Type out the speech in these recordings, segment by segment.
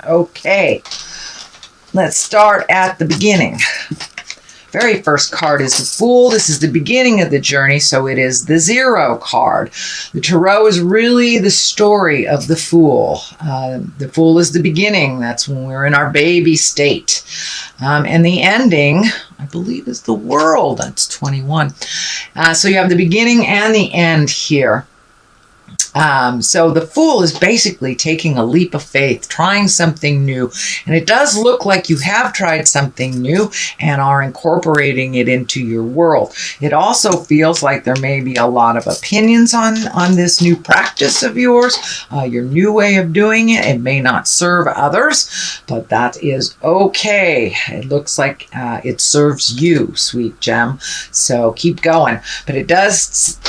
Okay, let's start at the beginning. Very first card is the Fool. This is the beginning of the journey, so it is the 0 card. The Tarot is really the story of the Fool. The Fool is the beginning. That's when we're in our baby state. And the ending, I believe, is the World. That's 21. So you have the beginning and the end here. So the Fool is basically taking a leap of faith, trying something new. And it does look like you have tried something new and are incorporating it into your world. It also feels like there may be a lot of opinions on this new practice of yours, your new way of doing it. It may not serve others, but that is okay. It looks like it serves you, sweet gem. So keep going. But it does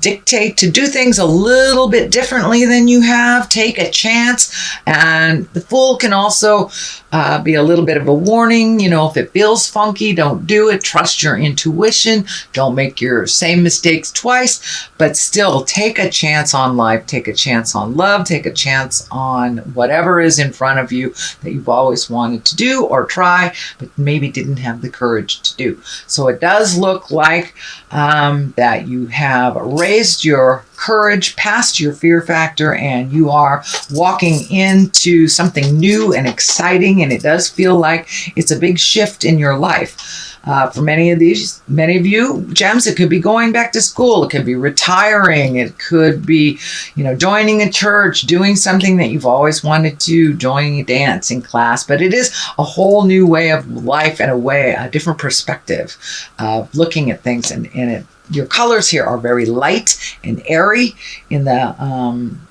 dictate to do things a little bit differently than you have. Take a chance. And the Fool can also be a little bit of a warning. You know, if it feels funky, don't do it. Trust your intuition. Don't make your same mistakes twice, but still take a chance on life. Take a chance on love. Take a chance on whatever is in front of you that you've always wanted to do or try, but maybe didn't have the courage to do. So it does look like that you have raised your courage past your fear factor, and you are walking into something new and exciting, and it does feel like it's a big shift in your life. For many of you gems, it could be going back to school, it could be retiring, it could be, joining a church, doing something that you've always wanted to, joining a dancing class. But it is a whole new way of life and a different perspective of looking at things, and your colors here are very light and airy.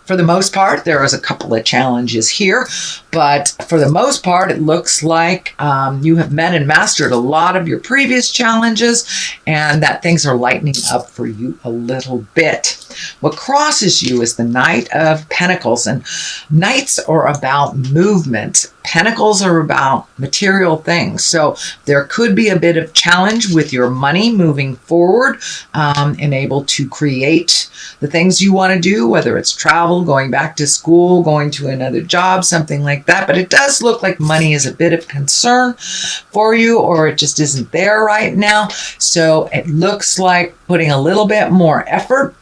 For the most part, there is a couple of challenges here, but for the most part, it looks like you have met and mastered a lot of your previous challenges, and that things are lightening up for you a little bit. What crosses you is the Knight of Pentacles, and Knights are about movement. Pentacles are about material things. So there could be a bit of challenge with your money moving forward, and able to create the things you want to do, whether it's travel, going back to school, going to another job, something like that. But it does look like money is a bit of concern for you, or it just isn't there right now. So it looks like putting a little bit more effort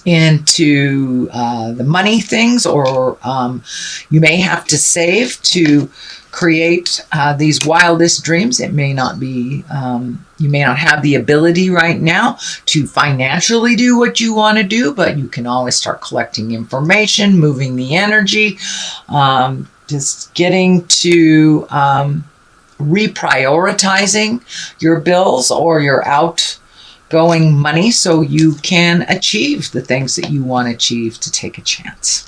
into the money things, or you may have to save to create these wildest dreams. It may not be, you may not have the ability right now to financially do what you want to do, but you can always start collecting information, moving the energy, just getting to reprioritizing your bills or your outgoing money so you can achieve the things that you want to achieve to take a chance.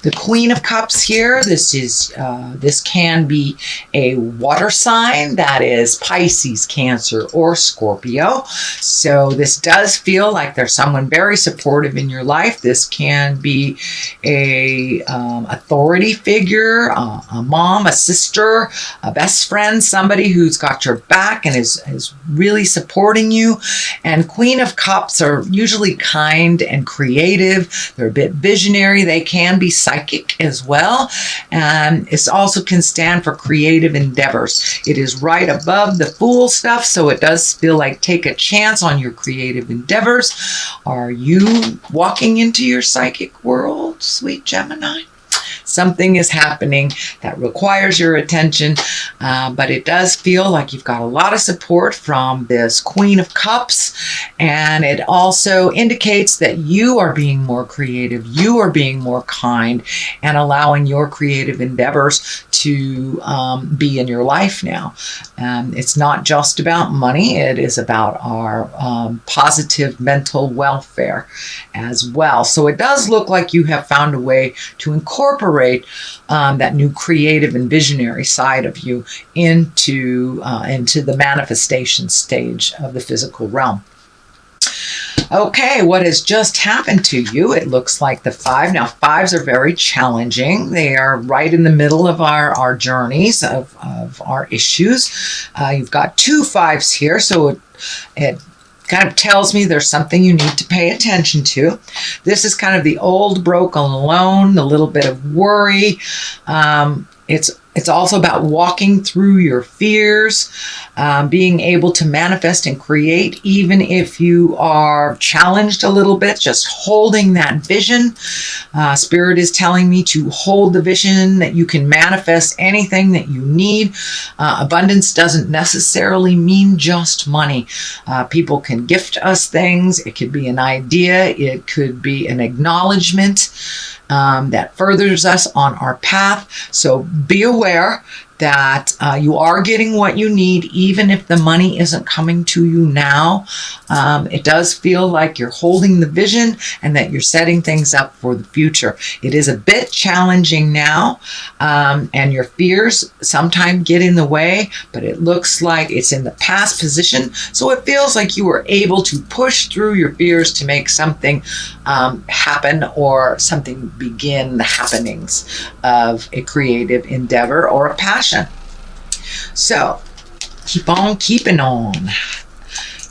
The Queen of Cups here, this can be a water sign, that is Pisces, Cancer, or Scorpio. So this does feel like there's someone very supportive in your life. This can be a authority figure, a mom, a sister, a best friend, somebody who's got your back and is really supporting you. And Queen of Cups are usually kind and creative. They're a bit visionary. They can be psychic as well, and it also can stand for creative endeavors. It is right above the Fool stuff, so it does feel like take a chance on your creative endeavors. Are you walking into your psychic world, sweet Gemini? Something is happening that requires your attention, but it does feel like you've got a lot of support from this Queen of Cups, and it also indicates that you are being more creative, you are being more kind, and allowing your creative endeavors to be in your life now. It's not just about money, it is about our positive mental welfare as well. So it does look like you have found a way to incorporate that new creative and visionary side of you into the manifestation stage of the physical realm. Okay, what has just happened to you? It looks like the 5. Now, 5s are very challenging. They are right in the middle of our journeys, of our issues. You've got 2 5s here, so it kind of tells me there's something you need to pay attention to. This is kind of the old broken alone, a little bit of worry. It's also about walking through your fears, being able to manifest and create, even if you are challenged a little bit, just holding that vision. Spirit is telling me to hold the vision that you can manifest anything that you need. Abundance doesn't necessarily mean just money. People can gift us things. It could be an idea. It could be an acknowledgement that furthers us on our path. So be aware that you are getting what you need, even if the money isn't coming to you now. It does feel like you're holding the vision and that you're setting things up for the future. It is a bit challenging now, and your fears sometimes get in the way, but it looks like it's in the past position. So it feels like you were able to push through your fears to make something happen, or something begin the happenings of a creative endeavor or a passion. So keep on keeping on.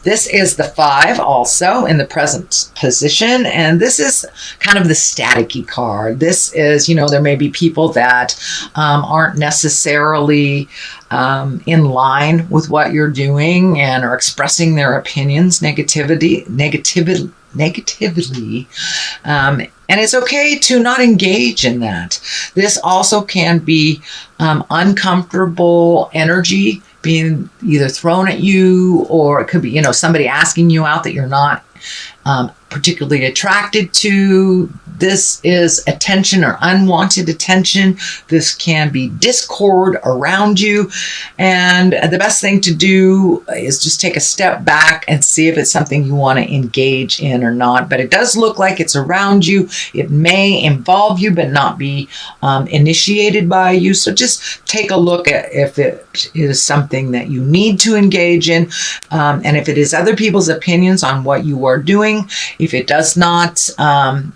This is the 5 also in the present position, and this is kind of the staticky card. This is, there may be people that aren't necessarily in line with what you're doing and are expressing their opinions negatively. And it's okay to not engage in that. This also can be uncomfortable energy being either thrown at you, or it could be, somebody asking you out that you're not particularly attracted to. This is attention or unwanted attention. This can be discord around you. And the best thing to do is just take a step back and see if it's something you want to engage in or not. But it does look like it's around you. It may involve you, but not be initiated by you. So just take a look at if it is something that you need to engage in. And if it is other people's opinions on what you are doing, if it does not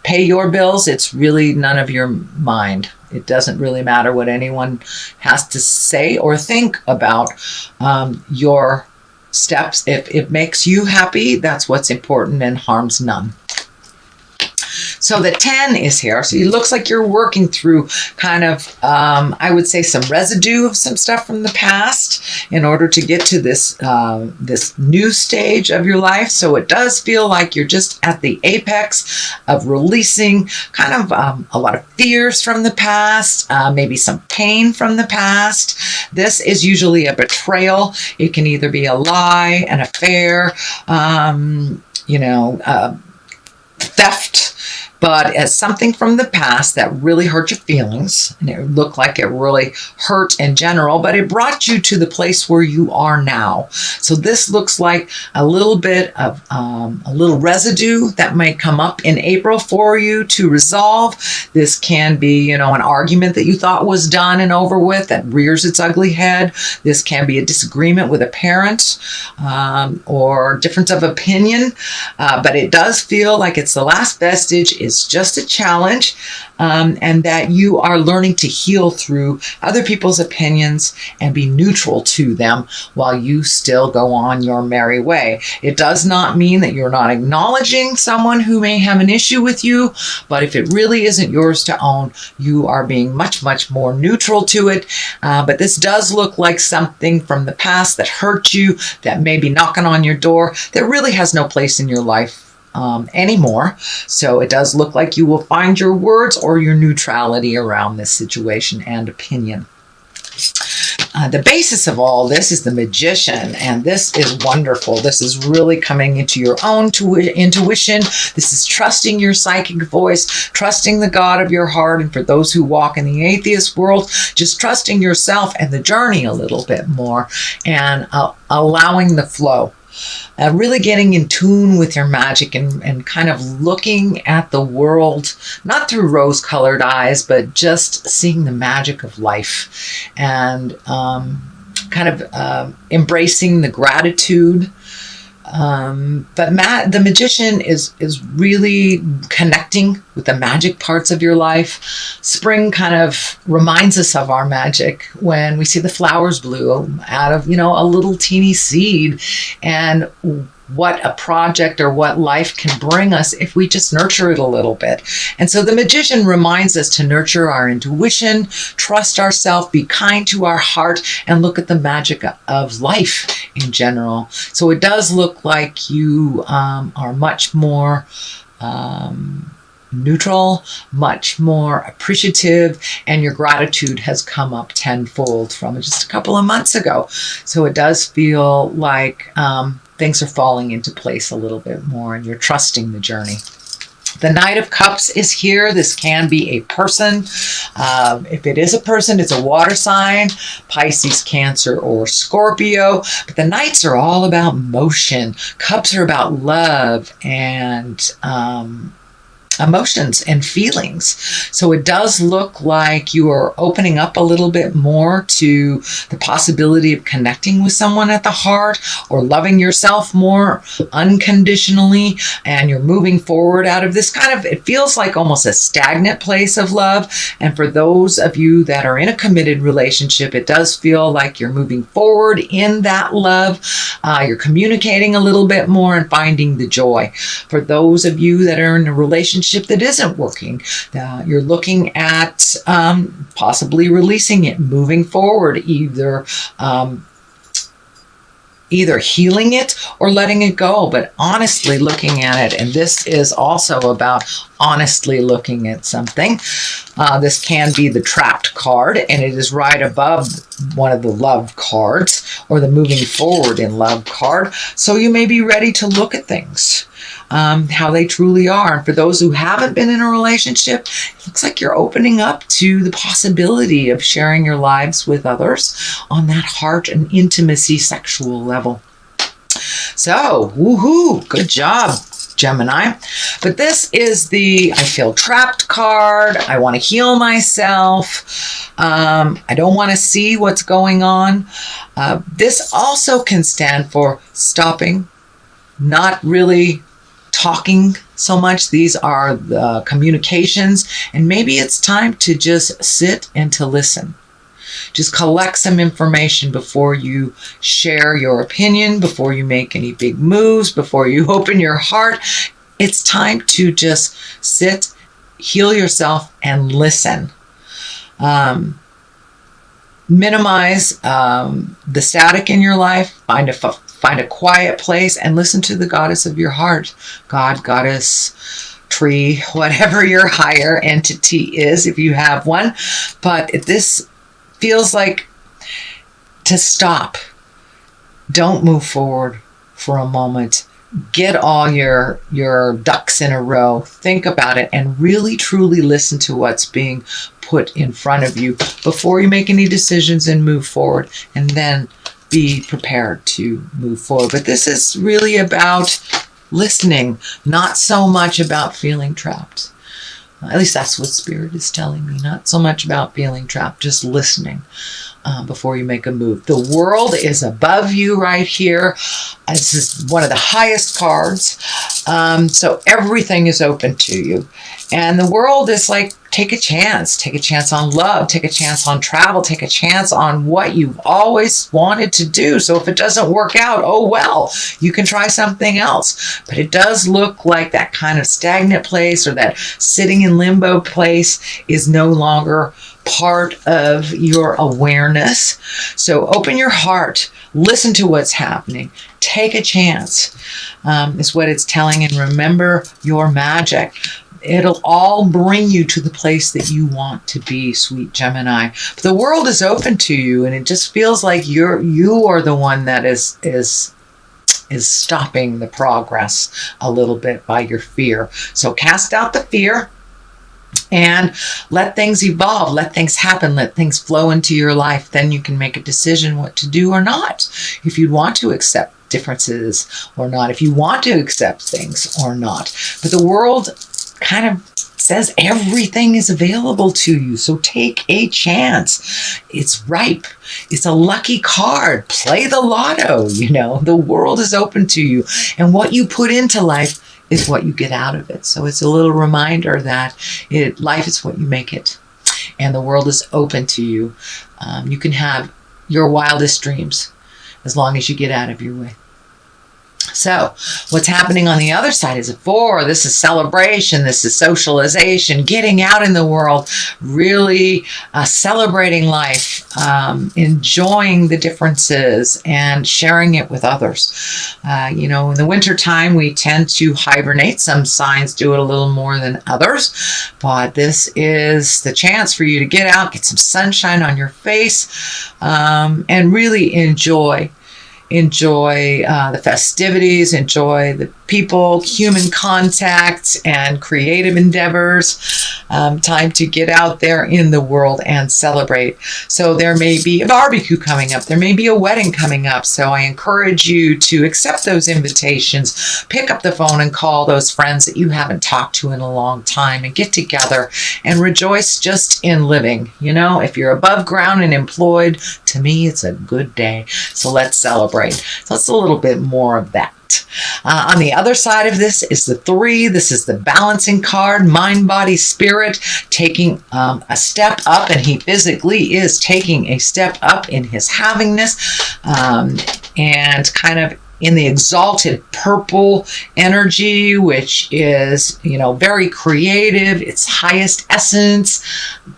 pay your bills, it's really none of your mind. It doesn't really matter what anyone has to say or think about your steps. If it makes you happy, that's what's important and harms none. So the 10 is here. So it looks like you're working through kind of, I would say, some residue of some stuff from the past in order to get to this this new stage of your life. So it does feel like you're just at the apex of releasing kind of a lot of fears from the past, maybe some pain from the past. This is usually a betrayal. It can either be a lie, an affair, theft, but as something from the past that really hurt your feelings, and it looked like it really hurt in general, but it brought you to the place where you are now. So this looks like a little bit of a little residue that might come up in April for you to resolve. This can be, an argument that you thought was done and over with that rears its ugly head. This can be a disagreement with a parent or difference of opinion, but it does feel like it's the last vestige. It's just a challenge, and that you are learning to heal through other people's opinions and be neutral to them while you still go on your merry way. It does not mean that you're not acknowledging someone who may have an issue with you, but if it really isn't yours to own, you are being much, much more neutral to it. But this does look like something from the past that hurt you, that may be knocking on your door, that really has no place in your life anymore. So it does look like you will find your words or your neutrality around this situation and opinion. The basis of all this is the Magician, and this is wonderful. This is really coming into your own intuition. This is trusting your psychic voice, trusting the God of your heart, and for those who walk in the atheist world, just trusting yourself and the journey a little bit more, and allowing the flow. Really getting in tune with your magic and kind of looking at the world, not through rose-colored eyes, but just seeing the magic of life and kind of embracing the gratitude. But the Magician is really connecting with the magic parts of your life. Spring kind of reminds us of our magic when we see the flowers bloom out of, a little teeny seed. And what a project or what life can bring us if we just nurture it a little bit. And so the magician reminds us to nurture our intuition, trust ourselves, be kind to our heart, and look at the magic of life in general. So it does look like you are much more neutral, much more appreciative, and your gratitude has come up tenfold from just a couple of months ago. So it does feel like things are falling into place a little bit more, and you're trusting the journey. The Knight of Cups is here. This can be a person. If it is a person, it's a water sign, Pisces, Cancer, or Scorpio. But the Knights are all about motion. Cups are about love and emotions and feelings. So it does look like you are opening up a little bit more to the possibility of connecting with someone at the heart, or loving yourself more unconditionally, and you're moving forward out of this kind of, it feels like almost a stagnant place of love. And for those of you that are in a committed relationship, it does feel like you're moving forward in that love. You're communicating a little bit more and finding the joy. For those of you that are in a relationship that isn't working, you're looking at possibly releasing it, moving forward, either healing it or letting it go, but honestly looking at it. And this is also about honestly looking at something. This can be the Trapped card, and it is right above one of the Love cards, or the Moving Forward in Love card. So you may be ready to look at things how they truly are. And for those who haven't been in a relationship, it looks like you're opening up to the possibility of sharing your lives with others on that heart and intimacy sexual level. So, woohoo, good job, Gemini. But this is the I feel trapped card. I want to heal myself. I don't want to see what's going on. This also can stand for stopping, not really talking so much. These are the communications, and maybe it's time to just sit and to listen. Just collect some information before you share your opinion, before you make any big moves, before you open your heart. It's time to just sit, heal yourself, and listen. Minimize the static in your life. Find a quiet place and listen to the goddess of your heart. God, goddess, tree, whatever your higher entity is, if you have one. But this feels like to stop. Don't move forward for a moment. Get all your ducks in a row. Think about it and really truly listen to what's being put in front of you before you make any decisions and move forward. And then be prepared to move forward. But this is really about listening, not so much about feeling trapped. At least that's what Spirit is telling me. Not so much about feeling trapped, just listening before you make a move. The world is above you right here. This is one of the highest cards. So everything is open to you. And the world is like, take a chance. Take a chance on love. Take a chance on travel. Take a chance on what you've always wanted to do. So if it doesn't work out, oh well, you can try something else. But it does look like that kind of stagnant place, or that sitting in limbo place, is no longer part of your awareness. So open your heart. Listen to what's happening. Take a chance, is what it's telling. And remember your magic. It'll all bring you to the place that you want to be, sweet Gemini. But the world is open to you, and it just feels like you are the one that is stopping the progress a little bit by your fear. So cast out the fear and let things evolve, let things happen, let things flow into your life. Then you can make a decision what to do or not. If you want to accept differences or not, if you want to accept things or not. But the world kind of says everything is available to you. So take a chance. It's ripe. It's a lucky card. Play the lotto. The world is open to you. And what you put into life is what you get out of it. So it's a little reminder that life is what you make it. And the world is open to you. You can have your wildest dreams as long as you get out of your way. So what's happening on the other side is a 4. This is celebration. This is socialization, getting out in the world, really celebrating life, enjoying the differences and sharing it with others. In the wintertime, we tend to hibernate. Some signs do it a little more than others, but this is the chance for you to get out, get some sunshine on your face, and really enjoy the festivities, enjoy the people, human contact, and creative endeavors. Time to get out there in the world and celebrate. So there may be a barbecue coming up. There may be a wedding coming up. So I encourage you to accept those invitations. Pick up the phone and call those friends that you haven't talked to in a long time and get together and rejoice just in living. If you're above ground and employed, to me, it's a good day. So let's celebrate. So it's a little bit more of that. On the other side of this is the 3. This is the balancing card, mind, body, spirit, taking a step up, and he physically is taking a step up in his havingness, and kind of in the exalted purple energy, which is, very creative, its highest essence.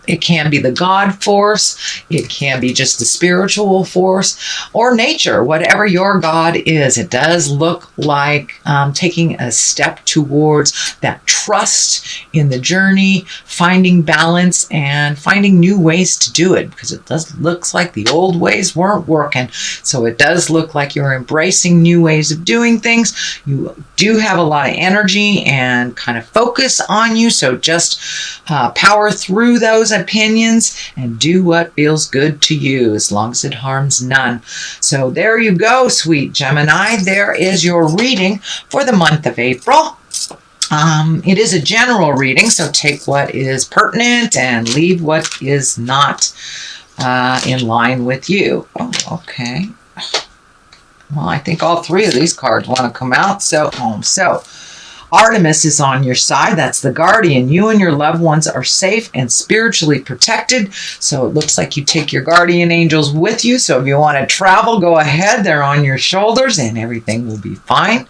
It can be the God force. It can be just the spiritual force or nature, whatever your God is. It does look like taking a step towards that trust in the journey, finding balance and finding new ways to do it, because it looks like the old ways weren't working. So it does look like you're embracing new ways of doing things. You do have a lot of energy and kind of focus on you, so just power through those opinions and do what feels good to you, as long as it harms none. So there you go, sweet Gemini. There is your reading for the month of April. It is a general reading, so take what is pertinent and leave what is not in line with you. Oh, okay. Well, I think all 3 of these cards want to come out. So Artemis is on your side. That's the guardian. You and your loved ones are safe and spiritually protected. So it looks like you take your guardian angels with you. So if you want to travel, go ahead. They're on your shoulders and everything will be fine.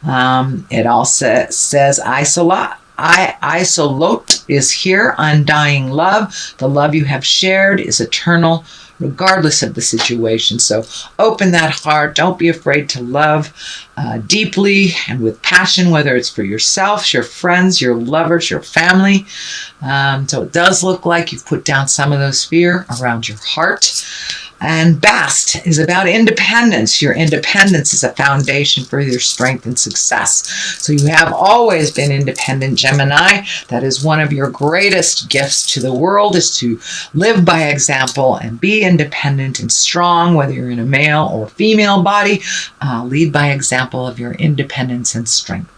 It also says isolate is here, undying love. The love you have shared is eternal, regardless of the situation. So open that heart. Don't be afraid to love deeply and with passion, whether it's for yourself, your friends, your lovers, your family. So it does look like you've put down some of those fear around your heart. And Bast is about independence. Your independence is a foundation for your strength and success. So you have always been independent, Gemini. That is one of your greatest gifts to the world, is to live by example and be independent and strong, whether you're in a male or female body. Lead by example of your independence and strength.